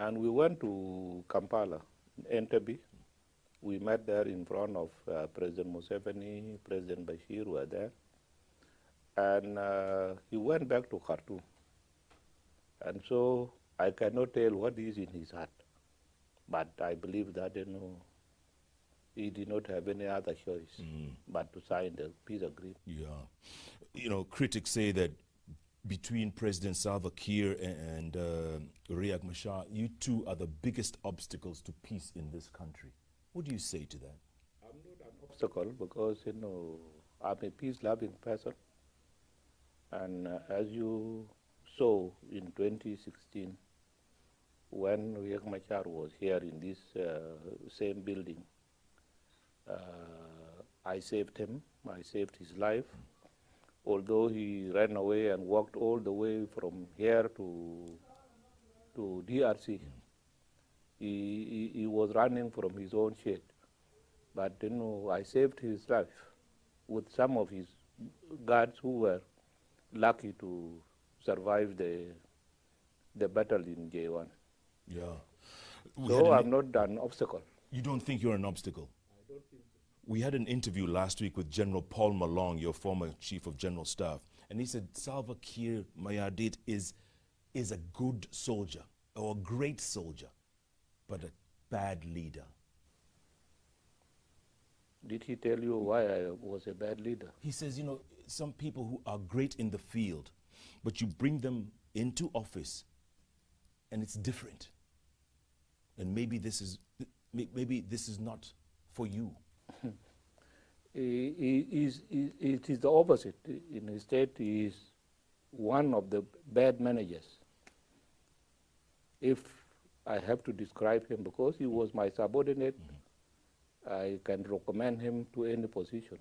And we went to Kampala, Entebbe. We met there in front of President Museveni, President Bashir were there. And he went back to Khartoum. And so I cannot tell what is in his heart. But I believe that, he did not have any other choice but to sign the peace agreement. Yeah. Critics say that between President Salva Kiir and Riek Machar, you two are the biggest obstacles to peace in this country. What do you say to that? I'm not an obstacle because, I'm a peace-loving person. And as you saw in 2016, when Riek Machar was here in this same building, I saved him. I saved his life. Although he ran away and walked all the way from here to DRC, he was running from his own shed. But I saved his life with some of his guards who were lucky to survive the battle in J1. Yeah. So I'm not an obstacle. You don't think you're an obstacle? I don't think so. We had an interview last week with General Paul Malong, your former Chief of General Staff, and he said Salva Kiir Mayardit is a good soldier, or a great soldier, but a bad leader. Did he tell you why I was a bad leader? He says, some people who are great in the field, but you bring them into office, and it's different. And maybe this is not for you. It is the opposite. In the state, he is one of the bad managers. If I have to describe him, because he was my subordinate, I can recommend him to any position.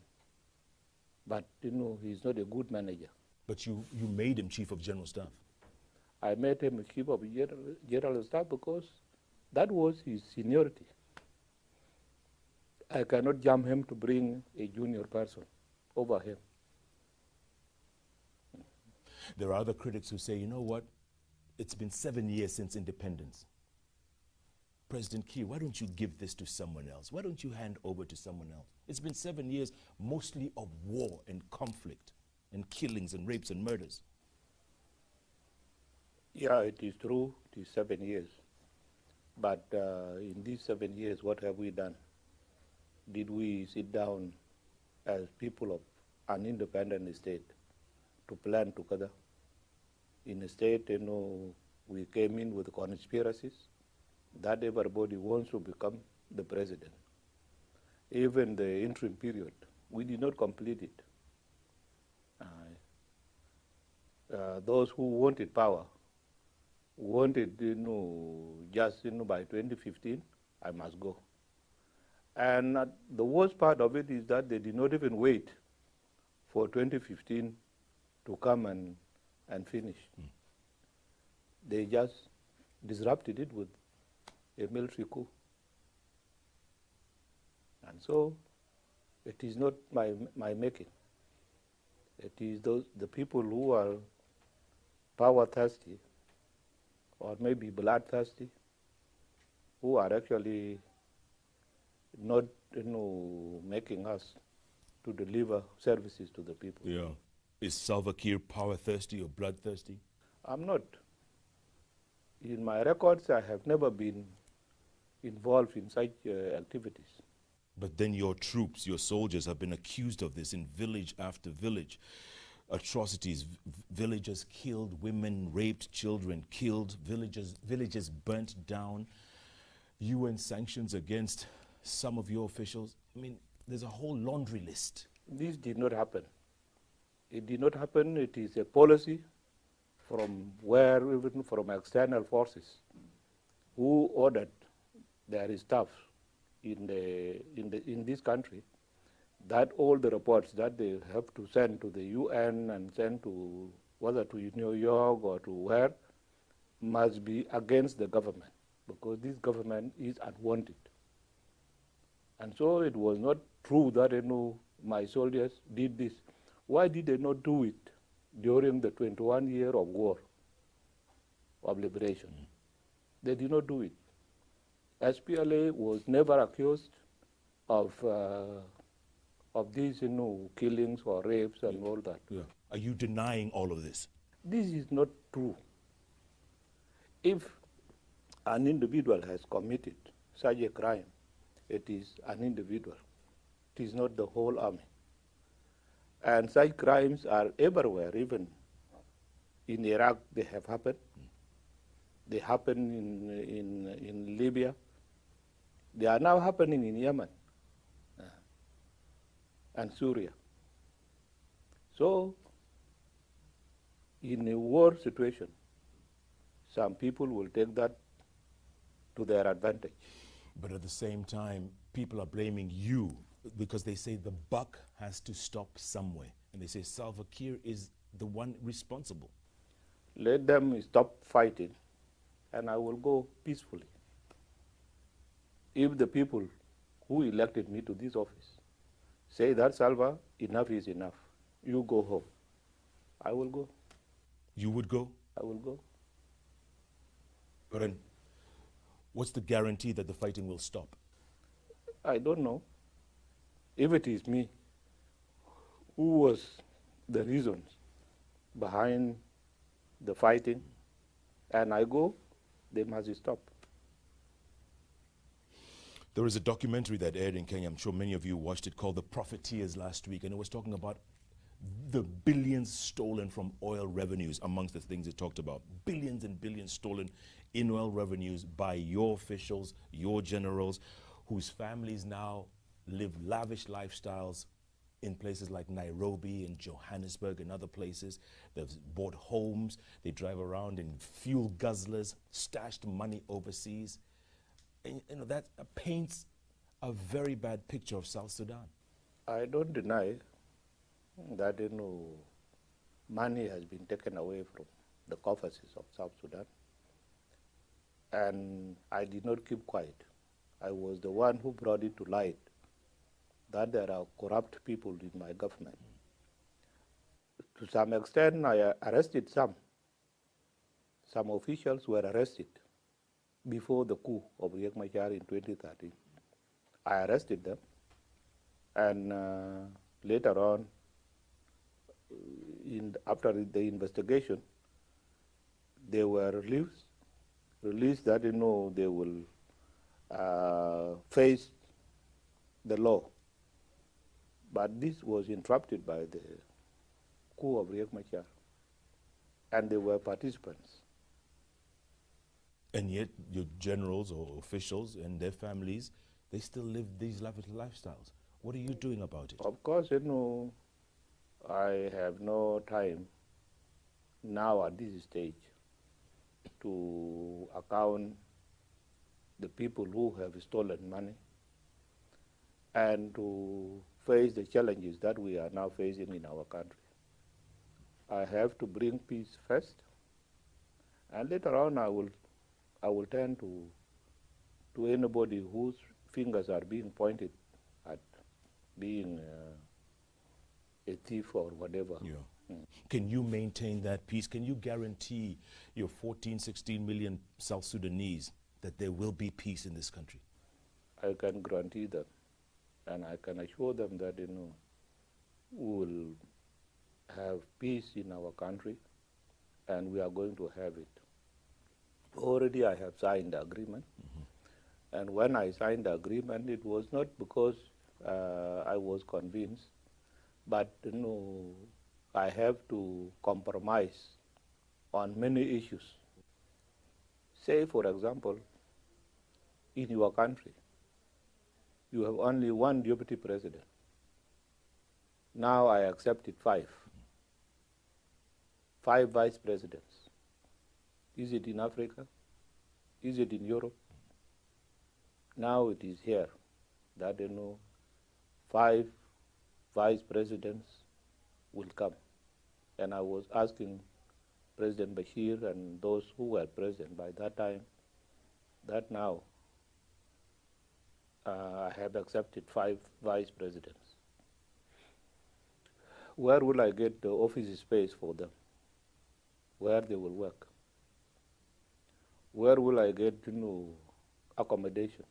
But, he's not a good manager. But you made him Chief of General Staff. I made him Chief of General Staff because that was his seniority. I cannot jump him to bring a junior person over him. There are other critics who say, you know what? It's been 7 years since independence. President Kiir, why don't you give this to someone else? Why don't you hand over to someone else? It's been 7 years mostly of war and conflict and killings and rapes and murders. Yeah, it is true. It is 7 years. But in these 7 years, what have we done? Did we sit down as people of an independent state to plan together? In a state, we came in with conspiracies that everybody wants to become the president. Even the interim period, we did not complete it. Those who wanted power wanted, just by 2015, I must go. And the worst part of it is that they did not even wait for 2015 to come and finish. They just disrupted it with a military coup. And so it is not my making. It is the people who are power thirsty or maybe bloodthirsty who are actually not making us to deliver services to the people. Yeah. Is Salva Kiir power thirsty or bloodthirsty? I'm not. In my records, I have never been involved in such activities. But then your troops, your soldiers have been accused of this in village after village. Atrocities, villagers killed, women raped, children killed, villages burnt down, UN sanctions against some of your officials. I mean, there's a whole laundry list. This did not happen. It did not happen. It is a policy from even from external forces who ordered their staff in this country that all the reports that they have to send to the UN and send to whether to New York or to where must be against the government, because this government is unwanted. And so it was not true that my soldiers did this. Why did they not do it during the 21 year of war, of liberation? They did not do it. SPLA was never accused of these, killings or rapes and all that. Yeah. Are you denying all of this? This is not true. If an individual has committed such a crime, it is an individual. It is not the whole army. And such crimes are everywhere, even in Iraq they have happened. They happen in Libya. They are now happening in Yemen and Syria. So, in a war situation, some people will take that to their advantage. But at the same time, people are blaming you because they say the buck has to stop somewhere. And they say Salva Kiir is the one responsible. Let them stop fighting, and I will go peacefully. If the people who elected me to this office say that, Salva, enough is enough, you go home, I will go. You would go? I will go. But then, what's the guarantee that the fighting will stop? I don't know. If it is me, who was the reasons behind the fighting, and I go, they must stop. There was a documentary that aired in Kenya, I'm sure many of you watched it, called The Profiteers last week, and it was talking about the billions stolen from oil revenues, amongst the things it talked about. Billions and billions stolen in oil revenues by your officials, your generals, whose families now live lavish lifestyles in places like Nairobi and Johannesburg and other places. They've bought homes, they drive around in fuel guzzlers, stashed money overseas. And that paints a very bad picture of South Sudan. I don't deny that money has been taken away from the coffers of South Sudan, and I did not keep quiet. I was the one who brought it to light that there are corrupt people in my government. To some extent, I arrested some. Some officials were arrested before the coup of Riek Machar in 2013. I arrested them, and later on, after the investigation, they were released that they will face the law. But this was interrupted by the coup of Riek Machar, and they were participants. And yet your generals or officials and their families, they still live these lavish lifestyles. What are you doing about it? Of course, I have no time now at this stage to account the people who have stolen money and to face the challenges that we are now facing in our country. I have to bring peace first, and later on I will turn to anybody whose fingers are being pointed at being a thief or whatever. Yeah. Can you maintain that peace? Can you guarantee your 14, 16 million South Sudanese that there will be peace in this country? I can guarantee them, and I can assure them that we will have peace in our country, and we are going to have it. Already I have signed the agreement, and when I signed the agreement, it was not because I was convinced, but I have to compromise on many issues. Say, for example, in your country, you have only one deputy president. Now I accepted five vice presidents. Is it in Africa? Is it in Europe? Now it is here that 5 vice presidents will come. And I was asking President Bashir and those who were present by that time that now I have accepted 5 vice presidents. Where will I get the office space for them? Where they will work? Where will I get, accommodation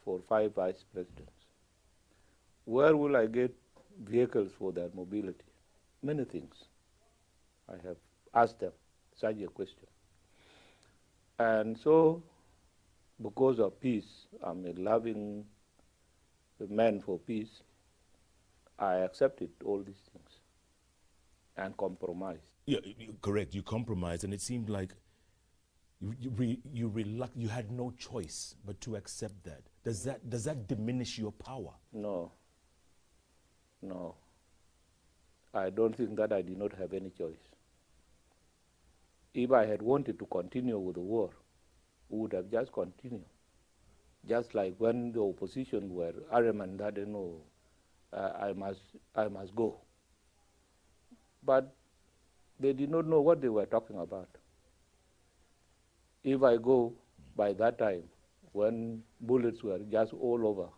for 5 vice presidents? Where will I get vehicles for their mobility? Many things. I have asked them such a question. And so, because of peace, I'm a loving man for peace, I accepted all these things and compromised. Yeah, correct. You compromised, and it seemed like you had no choice but to accept that. Does that diminish your power? No, no. I don't think that I did not have any choice. If I had wanted to continue with the war, we would have just continued. Just like when the opposition were adamant that, I must go. But they did not know what they were talking about. If I go by that time, when bullets were just all over,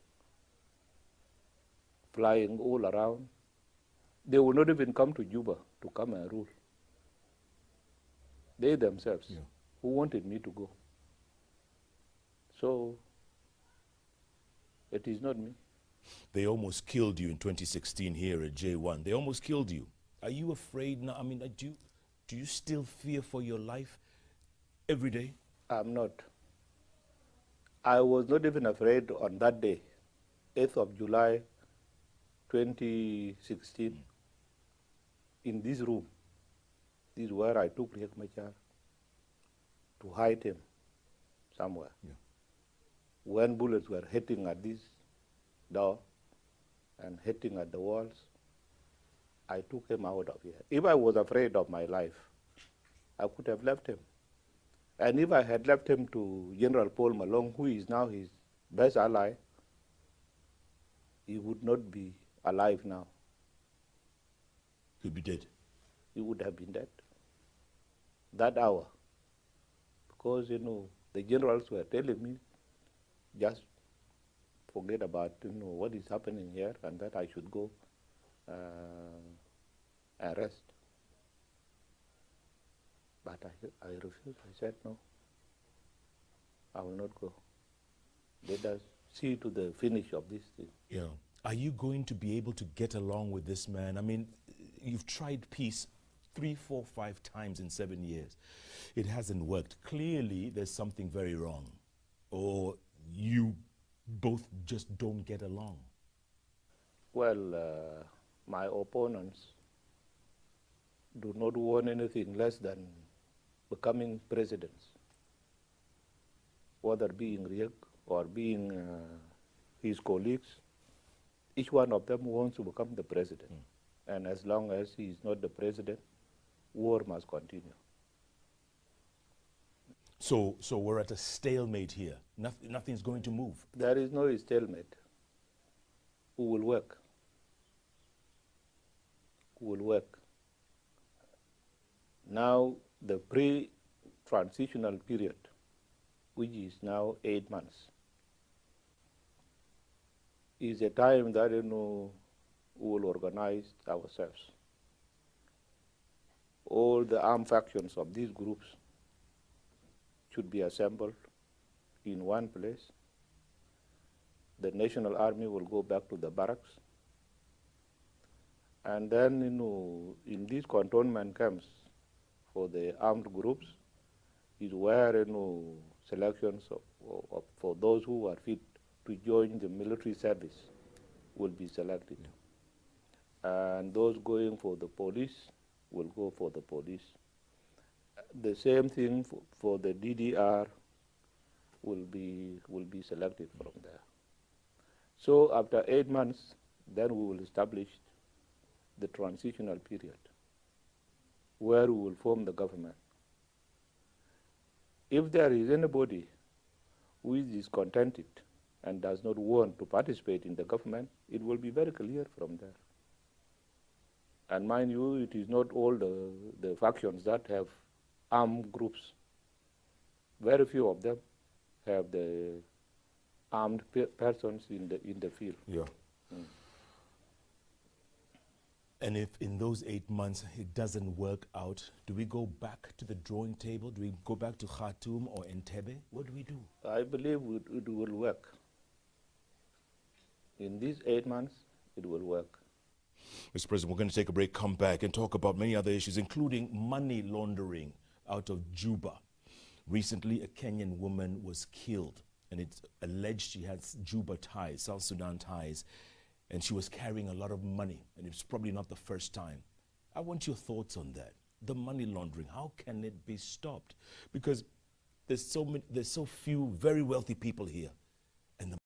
flying all around, they would not even come to Juba to come and rule. They themselves, who wanted me to go. So, it is not me. They almost killed you in 2016 here at J1. They almost killed you. Are you afraid now? I mean, do you still fear for your life every day? I'm not. I was not even afraid on that day, 8th of July, 2016, in this room. This is where I took Riek Machar to hide him somewhere. Yeah. When bullets were hitting at this door and hitting at the walls, I took him out of here. If I was afraid of my life, I could have left him. And if I had left him to General Paul Malong, who is now his best ally, he would not be alive now. He'd be dead. He would have been dead that hour. Because, the generals were telling me, just forget about, what is happening here and that I should go and rest. But I refused. I said, no, I will not go. Let us see to the finish of this thing. Yeah. Are you going to be able to get along with this man? I mean, you've tried peace 3, 4, 5 times in 7 years. It hasn't worked. Clearly, there's something very wrong. Or you both just don't get along. Well, my opponents do not want anything less than becoming presidents, whether being Riek or being his colleagues. Each one of them wants to become the president. And as long as he is not the president, war must continue. So we're at a stalemate here. Nothing's going to move. There is no stalemate. Who will work? Who will work? Now, the pre-transitional period, which is now 8 months, is a time that, we will organize ourselves. All the armed factions of these groups should be assembled in one place. The National Army will go back to the barracks. And then, in these cantonment camps for the armed groups is where, selections for those who are fit to join the military service will be selected. Yeah. And those going for the police will go for the police. The same thing for the DDR will be selected from there. So after 8 months, then we will establish the transitional period where we will form the government. If there is anybody who is discontented and does not want to participate in the government, it will be very clear from there. And mind you, it is not all the factions that have armed groups. Very few of them have the armed persons in the field. Yeah. And if in those 8 months it doesn't work out, do we go back to the drawing table? Do we go back to Khartoum or Entebbe? What do we do? I believe it will work. In these 8 months, it will work. Mr. President, we're going to take a break, come back and talk about many other issues, including money laundering out of Juba. Recently, a Kenyan woman was killed, and it's alleged she has Juba ties, South Sudan ties, and she was carrying a lot of money, and it's probably not the first time. I want your thoughts on that. The money laundering, how can it be stopped? Because there's so few very wealthy people here, and the